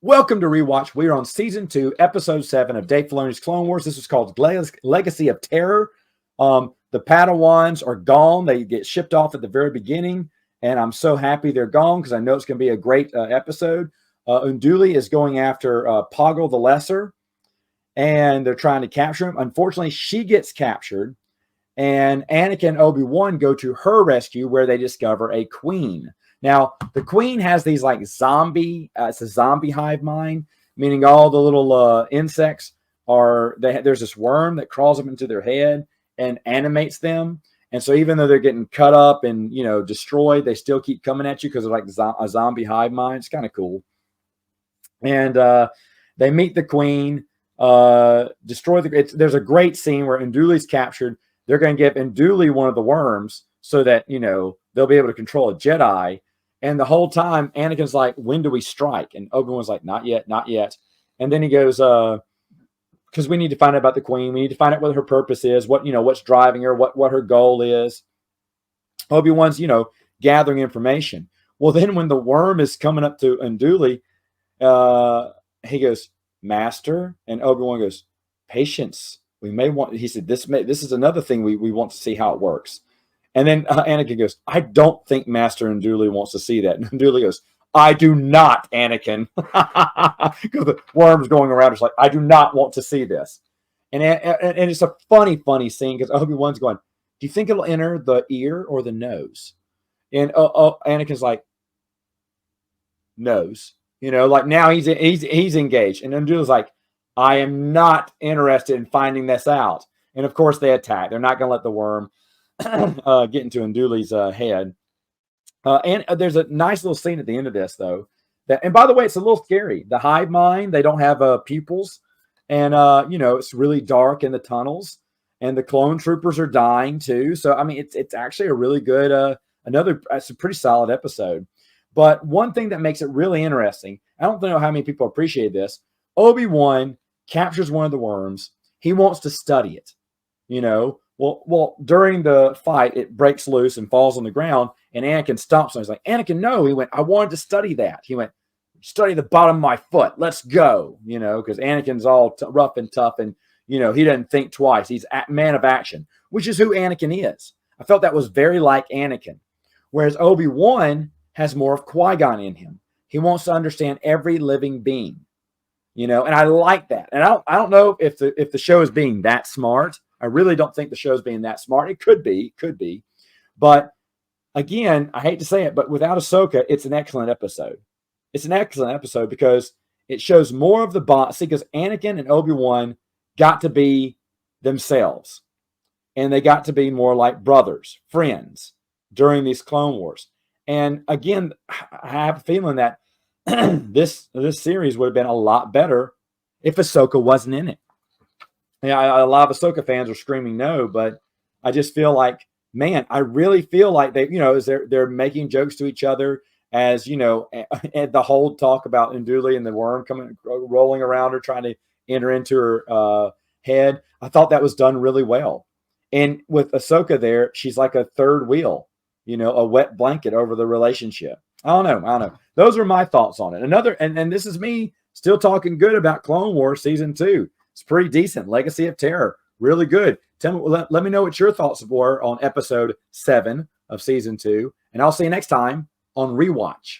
Welcome to Rewatch. We are on season 2, episode 7 of Dave Filoni's Clone Wars. This is called Legacy of Terror. The Padawans are gone. They get shipped off at the very beginning, and I'm so happy they're gone because I know it's going to be a great episode. Unduli is going after Poggle the Lesser, and they're trying to capture him. Unfortunately, she gets captured, and Anakin and Obi-Wan go to her rescue where they discover a queen. Now, the queen has these like zombie, it's a zombie hive mind, meaning all the little insects there's this worm that crawls up into their head and animates them. And so even though they're getting cut up and, destroyed, they still keep coming at you because they're like a zombie hive mind. It's kind of cool. And they meet the queen, destroy there's a great scene where Nduli's captured. They're going to give Nduli one of the worms so that, they'll be able to control a Jedi. And the whole time, Anakin's like, when do we strike? And Obi-Wan's like, not yet, not yet. And then he goes, because we need to find out about the queen. We need to find out what her purpose is, what's driving her, what her goal is. Obi-Wan's, gathering information. Well, then when the worm is coming up to Nduli, he goes, Master. And Obi-Wan goes, patience. He said, this is another thing we want to see how it works. And then Anakin goes, I don't think Master Nduli wants to see that. And Nduli goes, I do not, Anakin. Because the worm's going around. It's like, I do not want to see this. And it's a funny scene because Obi-Wan's going, do you think it'll enter the ear or the nose? And Anakin's like, nose. Like now he's engaged. And Nduli's like, I am not interested in finding this out. And of course they attack. They're not going to let the worm get into Nduli's head. And there's a nice little scene at the end of this, though. And by the way, it's a little scary. The hive mind, they don't have pupils. And, it's really dark in the tunnels. And the clone troopers are dying, too. So, I mean, it's actually a really good, it's a pretty solid episode. But one thing that makes it really interesting, I don't know how many people appreciate this. Obi-Wan captures one of the worms. He wants to study it, Well, during the fight, it breaks loose and falls on the ground, and Anakin stomps on it. He's like, Anakin, no. He went, I wanted to study that. He went, study the bottom of my foot. Let's go, because Anakin's all rough and tough, and, he doesn't think twice. He's a man of action, which is who Anakin is. I felt that was very like Anakin, whereas Obi-Wan has more of Qui-Gon in him. He wants to understand every living being, and I like that. And I don't know if the show is being that smart. I really don't think the show's being that smart. It could be. But again, I hate to say it, but without Ahsoka, it's an excellent episode. It's an excellent episode because it shows more of the bond. See, because Anakin and Obi-Wan got to be themselves. And they got to be more like brothers, friends during these Clone Wars. And again, I have a feeling that this series would have been a lot better if Ahsoka wasn't in it. Yeah, a lot of Ahsoka fans are screaming no, but I just feel like, man, I really feel like they, as they're making jokes to each other, as and the whole talk about Nduli and the worm rolling around her, trying to enter into her head. I thought that was done really well. And with Ahsoka there, she's like a third wheel, a wet blanket over the relationship. I don't know. Those are my thoughts on it. And this is me still talking good about Clone Wars season 2. It's pretty decent. Legacy of Terror. Really good. Let me know what your thoughts were on episode 7 of season 2. And I'll see you next time on Rewatch.